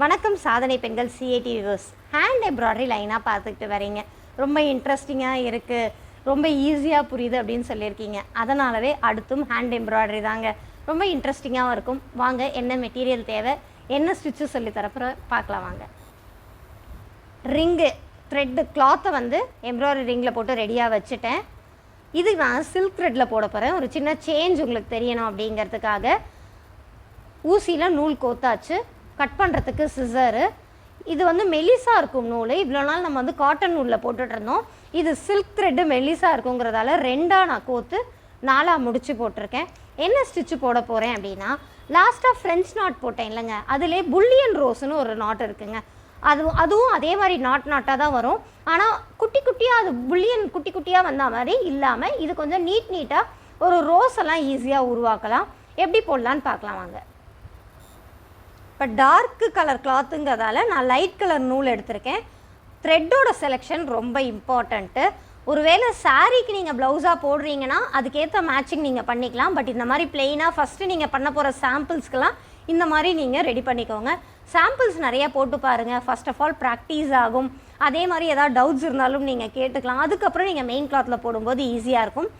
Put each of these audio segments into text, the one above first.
வணக்கம் சாதனை பெண்கள் CIT வியூவர்ஸ். ஹேண்ட் எம்ப்ராய்டரி லைனாக பார்த்துக்கிட்டு வரீங்க. ரொம்ப இன்ட்ரெஸ்டிங்காக இருக்குது, ரொம்ப ஈஸியாக புரியுது அப்படின்னு சொல்லியிருக்கீங்க. அதனாலவே அடுத்தும் ஹேண்ட் எம்ப்ராய்டரி தாங்க. ரொம்ப இன்ட்ரெஸ்டிங்காகவும் இருக்கும். வாங்க, என்ன மெட்டீரியல் தேவை, என்ன ஸ்டிச்சு சொல்லி தரப்புற பார்க்கலாம் வாங்க. ரிங்கு த்ரெட்டு கிளாத்தை வந்து எம்ப்ராய்டரி ரிங்கில் போட்டு ரெடியாக வச்சுட்டேன். இது நான் சில்க் த்ரெட்டில் போட போகிறேன். ஒரு சின்ன சேஞ்ச் உங்களுக்கு தெரியணும் அப்படிங்கிறதுக்காக ஊசியில் நூல் கோத்தாச்சு. கட் பண்ணுறதுக்கு சிசரு. இது வந்து மெலிசாக இருக்கும் நூல். இவ்வளோ நாள் நம்ம வந்து காட்டன் நூலில் போட்டுட்ருந்தோம். இது சில்க் த்ரெட்டு மெலிசாக இருக்குங்கிறதால ரெண்டாக நான் கோத்து 4 முடிச்சு போட்டிருக்கேன். என்ன ஸ்டிச்சு போட போகிறேன் அப்படின்னா, லாஸ்ட்டாக ஃப்ரெஞ்ச் நாட் போட்டேன் இல்லைங்க, அதிலே புல்லியன் ரோஸ்னு ஒரு நாட் இருக்குங்க. அதுவும் அதே மாதிரி நாட்டாக தான் வரும். ஆனால் குட்டி குட்டியாக அது புல்லியன் குட்டி குட்டியாக வந்த மாதிரி இல்லாமல் இது கொஞ்சம் நீட்டாக ஒரு ரோஸ் எல்லாம் ஈஸியாக உருவாக்கலாம். எப்படி போடலான்னு பார்க்கலாம் வாங்க. இப்போ டார்க்கு கலர் கிளாத்துங்கிறதால நான் லைட் கலர் நூல் எடுத்திருக்கேன். த்ரெட்டோட செலெக்ஷன் ரொம்ப இம்பார்ட்டண்ட்டு. ஒருவேளை சாரீக்கு நீங்கள் ப்ளவுஸாக போடுறீங்கன்னா அதுக்கேற்ற மேட்சிங் நீங்கள் பண்ணிக்கலாம். பட் இந்த மாதிரி பிளெயினாக ஃபஸ்ட்டு நீங்கள் பண்ண போகிற சாம்பிள்ஸ்க்கெலாம் இந்த மாதிரி நீங்கள் ரெடி பண்ணிக்கோங்க. சாம்பிள்ஸ் நிறையா போட்டு பாருங்கள். ஃபர்ஸ்ட் ஆஃப் ஆல் ப்ராக்டிஸ் ஆகும். அதே மாதிரி ஏதாவது டவுட்ஸ் இருந்தாலும் நீங்கள் கேட்டுக்கலாம். அதுக்கப்புறம் நீங்கள் மெயின் கிளாத்தில் போடும்போது ஈஸியாக இருக்கும்.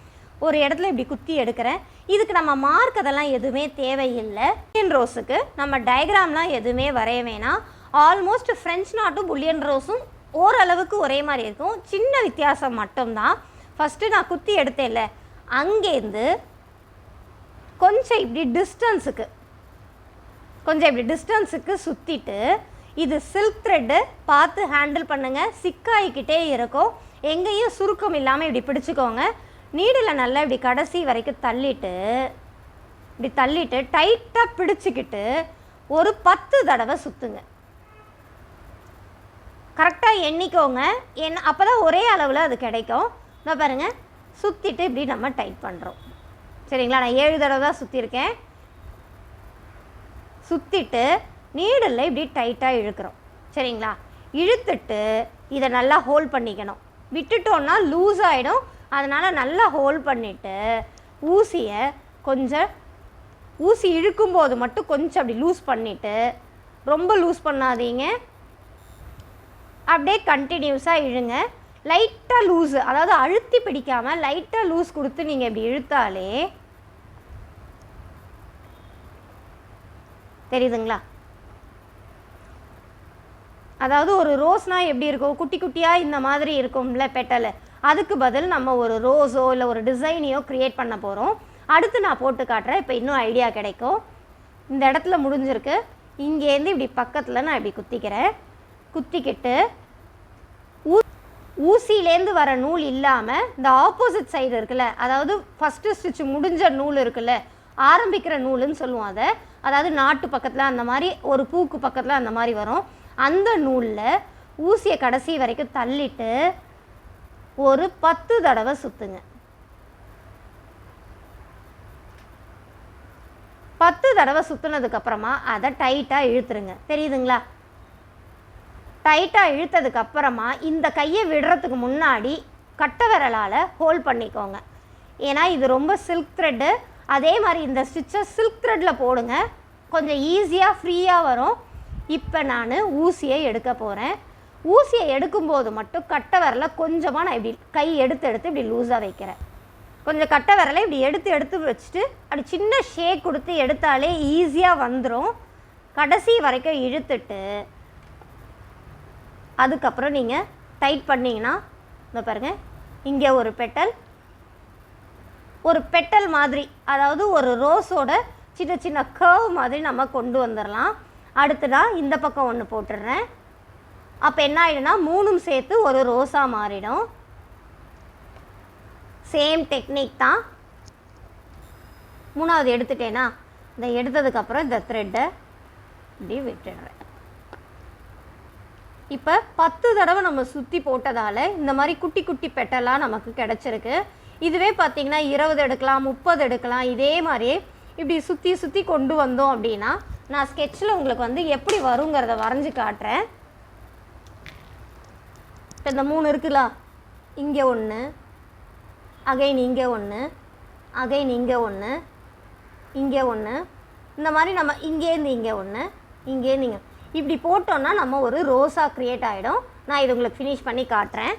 ஒரு இடத்துல இப்படி குத்தி எடுக்கிறேன். இதுக்கு நம்ம மார்க் அதெல்லாம் எதுவுமே தேவையில்லை. புல்லியன் ரோஸுக்கு நம்ம டயக்ராம்லாம் எதுவுமே வரைய வேணாம். ஆல்மோஸ்ட் ஃப்ரெஞ்ச் நாட்டும் புல்லியன் ரோஸும் ஓரளவுக்கு ஒரே மாதிரி இருக்கும். சின்ன வித்தியாசம் மட்டும்தான். ஃபஸ்ட்டு நான் குத்தி எடுத்தேன்ல, அங்கேருந்து கொஞ்சம் இப்படி டிஸ்டன்ஸுக்கு சுற்றிட்டு, இது சில்க் த்ரெட்டு பார்த்து ஹேண்டில் பண்ணுங்கள். சிக்காயிக்கிட்டே இருக்கும். எங்கேயும் சுருக்கம் இல்லாமல் இப்படி பிடிச்சிக்கோங்க. நீடில் நல்லா இப்படி கடைசி வரைக்கும் தள்ளிட்டு டைட்டாக பிடிச்சிக்கிட்டு ஒரு 10 தடவை சுற்றுங்க. கரெக்டாக எண்ணிக்கோங்க. அப்போ தான் ஒரே அளவில் அது கிடைக்கும். நான் பாருங்கள், சுற்றிட்டு இப்படி நம்ம டைட் பண்ணுறோம். சரிங்களா? நான் 7 தடவை தான் சுற்றிருக்கேன். சுற்றிட்டு நீடில் இப்படி டைட்டாக இழுக்கிறோம். சரிங்களா? இழுத்துட்டு இதை நல்லா ஹோல்ட் பண்ணிக்கணும். விட்டுட்டோன்னா லூஸ் ஆகிடும். அதனால் நல்லா ஹோல்ட் பண்ணிவிட்டு ஊசி இழுக்கும்போது மட்டும் கொஞ்சம் அப்படி லூஸ் பண்ணிவிட்டு, ரொம்ப லூஸ் பண்ணாதீங்க. அப்படியே கண்டினியூஸாக இழுங்க. லைட்டாக லூஸு, அதாவது அழுத்தி பிடிக்காமல் லைட்டாக லூஸ் கொடுத்து நீங்கள் இப்படி இழுத்தாலே தெரியுதுங்களா? அதாவது ஒரு ரோஸ்னால் எப்படி இருக்கும், குட்டி குட்டியாக இந்த மாதிரி இருக்கும்ல பெட்டல். அதுக்கு பதில் நம்ம ஒரு ரோஸோ இல்லை ஒரு டிசைனையோ க்ரியேட் பண்ண போகிறோம். அடுத்து நான் போட்டு காட்டுறேன். இப்போ இன்னும் ஐடியா கிடைக்கும். இந்த இடத்துல முடிஞ்சிருக்கு. இங்கேருந்து இப்படி பக்கத்தில் நான் இப்படி குத்திக்கிறேன். குத்திக்கிட்டு ஊசியிலேருந்து வர நூல் இல்லாமல் இந்த ஆப்போசிட் சைடு இருக்குல்ல, அதாவது ஃபஸ்ட்டு ஸ்டிச் முடிஞ்ச நூல் இருக்குல்ல, ஆரம்பிக்கிற நூலுன்னு சொல்லுவோம் அதை. அதாவது நாட்டு பக்கத்தில் அந்த மாதிரி, ஒரு பூக்கு பக்கத்தில் அந்த மாதிரி வரும். அந்த நூலில் ஊசியை கடைசி வரைக்கும் தள்ளிட்டு ஒரு 10 தடவை சுற்றுங்க. 10 தடவை சுற்றுனதுக்கப்புறமா அதை டைட்டாக இழுத்துருங்க. தெரியுதுங்களா? டைட்டாக இழுத்ததுக்கப்புறமா இந்த கையை விடுறதுக்கு முன்னாடி கட்டை விரலால் ஹோல்ட் பண்ணிக்கோங்க. ஏன்னா இது ரொம்ப சில்க் த்ரெட்டு. அதே மாதிரி இந்த ஸ்டிச்சை சில்க் த்ரெட்டில் போடுங்க, கொஞ்சம் ஈஸியாக ஃப்ரீயாக வரும். இப்போ நான் ஊசியை எடுக்க போகிறேன். ஊசியை எடுக்கும்போது மட்டும் கட்டை விரலை கொஞ்சமாக நான் இப்படி கை எடுத்து இப்படி லூஸாக வைக்கிறேன். கொஞ்சம் கட்டை விரலை இப்படி எடுத்து வச்சுட்டு அப்படி சின்ன ஷேக் கொடுத்து எடுத்தாலே ஈஸியாக வந்துடும். கடைசி வரைக்கும் இழுத்துட்டு அதுக்கப்புறம் நீங்கள் டைட் பண்ணிங்கன்னா, இந்த பாருங்கள், இங்கே ஒரு பெட்டல் மாதிரி, அதாவது ஒரு ரோஸோட சின்ன சின்ன கர்வ் மாதிரி நம்ம கொண்டு வந்துடலாம். அடுத்து நான் இந்த பக்கம் ஒன்று போட்டுடுறேன். அப்போ என்ன ஆகிடும்னா 3ம் சேர்த்து ஒரு ரோஸாக மாறிடும். சேம் டெக்னிக் தான். 3வது எடுத்துட்டேன்னா, இந்த எடுத்ததுக்கப்புறம் இந்த த்ரெட்டை இப்படி விட்டுடுறேன். இப்போ 10 தடவை நம்ம சுற்றி போட்டதால் இந்த மாதிரி குட்டி குட்டி பெட்டலாக நமக்கு கிடச்சிருக்கு. இதுவே பார்த்திங்கன்னா 20 எடுக்கலாம், 30 எடுக்கலாம். இதே மாதிரியே இப்படி சுற்றி கொண்டு வந்தோம் அப்படின்னா, நான் ஸ்கெட்சில் உங்களுக்கு வந்து எப்படி வருங்கிறத வரைஞ்சி காட்டுறேன். இப்போ இந்த 3 இருக்குல்ல, இங்கே ஒன்று, அகைன் இங்கே ஒன்று, அகைன் இங்கே ஒன்று, இங்கே ஒன்று, இந்த மாதிரி நம்ம இங்கேருந்து இங்கே ஒன்று, இங்கேருந்து இங்கே இப்படி போட்டோன்னா நம்ம ஒரு ரோஸாக க்ரியேட் ஆகிடும். நான் இது உங்களுக்கு ஃபினிஷ் பண்ணி காட்டுறேன்.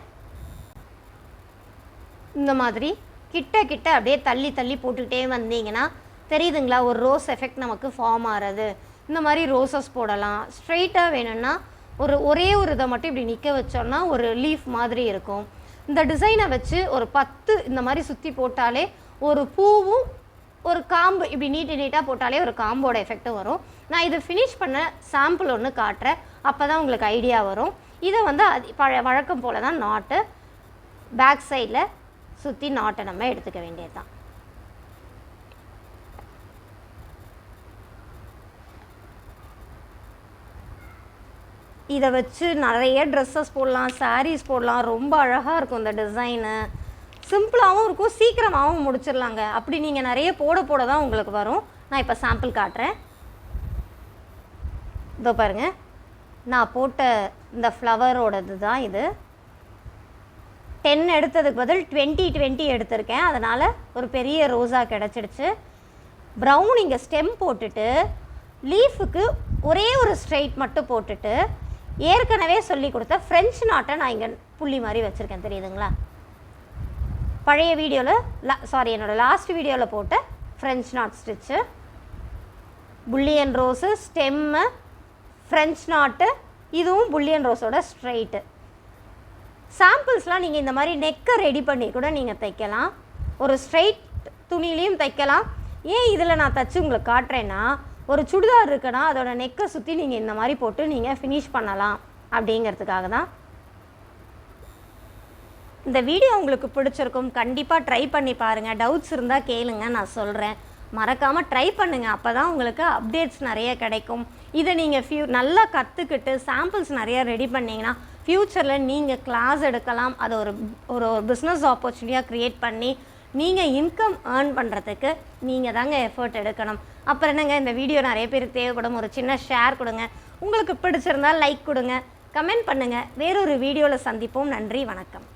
இந்த மாதிரி கிட்ட கிட்ட அப்படியே தள்ளி தள்ளி போட்டுக்கிட்டே வந்தீங்கன்னா தெரியுதுங்களா, ஒரு ரோஸ் எஃபெக்ட் நமக்கு ஃபார்ம் ஆகிறது. இந்த மாதிரி ரோசஸ் போடலாம். ஸ்ட்ரெயிட்டாக வேணும்னா ஒரே ஒரு இதை மட்டும் இப்படி நிற்க வச்சோன்னா ஒரு லீஃப் மாதிரி இருக்கும். இந்த டிசைனை வச்சு ஒரு 10 இந்த மாதிரி சுற்றி போட்டாலே ஒரு பூவும் ஒரு காம்பு இப்படி நீட்டாக போட்டாலே ஒரு காம்போட எஃபெக்ட்டும் வரும். நான் இது ஃபினிஷ் பண்ண சாம்பிள் ஒன்று காட்டுறேன், அப்போ தான் உங்களுக்கு ஐடியா வரும். இதை வந்து வழக்கம் போல் தான் நாட்டு பேக் சைடில் சுற்றி நாட்டை நம்ம எடுத்துக்க வேண்டியது தான். இதை வச்சு நிறைய ட்ரெஸ்ஸஸ் போடலாம், சாரீஸ் போடலாம். ரொம்ப அழகாக இருக்கும் இந்த டிசைனு. சிம்பிளாகவும் இருக்கும், சீக்கிரமாகவும் முடிச்சிடலாங்க. அப்படி நீங்கள் நிறைய போட தான் உங்களுக்கு வரும். நான் இப்போ சாம்பிள் காட்டுறேன். இதோ பாருங்கள், நான் போட்ட இந்த ஃப்ளவரோடது தான் இது. 10 எடுத்ததுக்கு பதில் 20 எடுத்திருக்கேன். அதனால் ஒரு பெரிய ரோஸாக கிடச்சிடுச்சு. ப்ரௌன் இங்கே ஸ்டெம் போட்டுட்டு லீஃபுக்கு ஒரே ஒரு ஸ்ட்ரைட் மட்டும் போட்டுட்டு ஏற்கனவே சொல்லி கொடுத்த ஃப்ரெஞ்ச் நாட்டை நான் இங்கே புள்ளி மாதிரி வச்சுருக்கேன். தெரியுதுங்களா, பழைய வீடியோவில் என்னோடய லாஸ்ட் வீடியோவில் போட்ட French not stitch, bullion rose, stem, French நாட்டு, இதுவும் புல்லியன் ரோஸோட ஸ்ட்ரைட்டு. சாம்பிள்ஸ்லாம் நீங்கள் இந்த மாதிரி நெக்கை ரெடி பண்ணி கூட நீங்கள் தைக்கலாம். ஒரு ஸ்ட்ரைட் துணிலையும் தைக்கலாம். ஏன் இதில் நான் தைச்சி உங்களுக்கு காட்டுறேன்னா, ஒரு சுடிதார் இருக்குன்னா அதோட நெக்கை சுற்றி நீங்கள் இந்த மாதிரி போட்டு நீங்கள் ஃபினிஷ் பண்ணலாம் அப்படிங்கிறதுக்காக தான். இந்த வீடியோ உங்களுக்கு பிடிச்சிருக்கும், கண்டிப்பாக ட்ரை பண்ணி பாருங்கள். டவுட்ஸ் இருந்தால் கேளுங்க, நான் சொல்கிறேன். மறக்காமல் ட்ரை பண்ணுங்கள், அப்போ தான் உங்களுக்கு அப்டேட்ஸ் நிறைய கிடைக்கும். இதை நீங்கள் நல்லா கற்றுக்கிட்டு சாம்பிள்ஸ் நிறையா ரெடி பண்ணிங்கன்னா ஃப்யூச்சரில் நீங்கள் கிளாஸ் எடுக்கலாம். அது ஒரு பிஸ்னஸ் ஆப்பர்ச்சுனிட்டியாக க்ரியேட் பண்ணி நீங்கள் இன்கம் ஏர்ன் பண்ணுறதுக்கு நீங்கள் தாங்க எஃபர்ட் எடுக்கணும். அப்புறம் என்னங்க, இந்த வீடியோ நிறைய பேருக்கு தேவைப்படும். ஒரு சின்ன ஷேர் கொடுங்க. உங்களுக்கு பிடிச்சிருந்தால் லைக் கொடுங்க, கமெண்ட் பண்ணுங்கள். வேறொரு வீடியோவில் சந்திப்போம். நன்றி, வணக்கம்.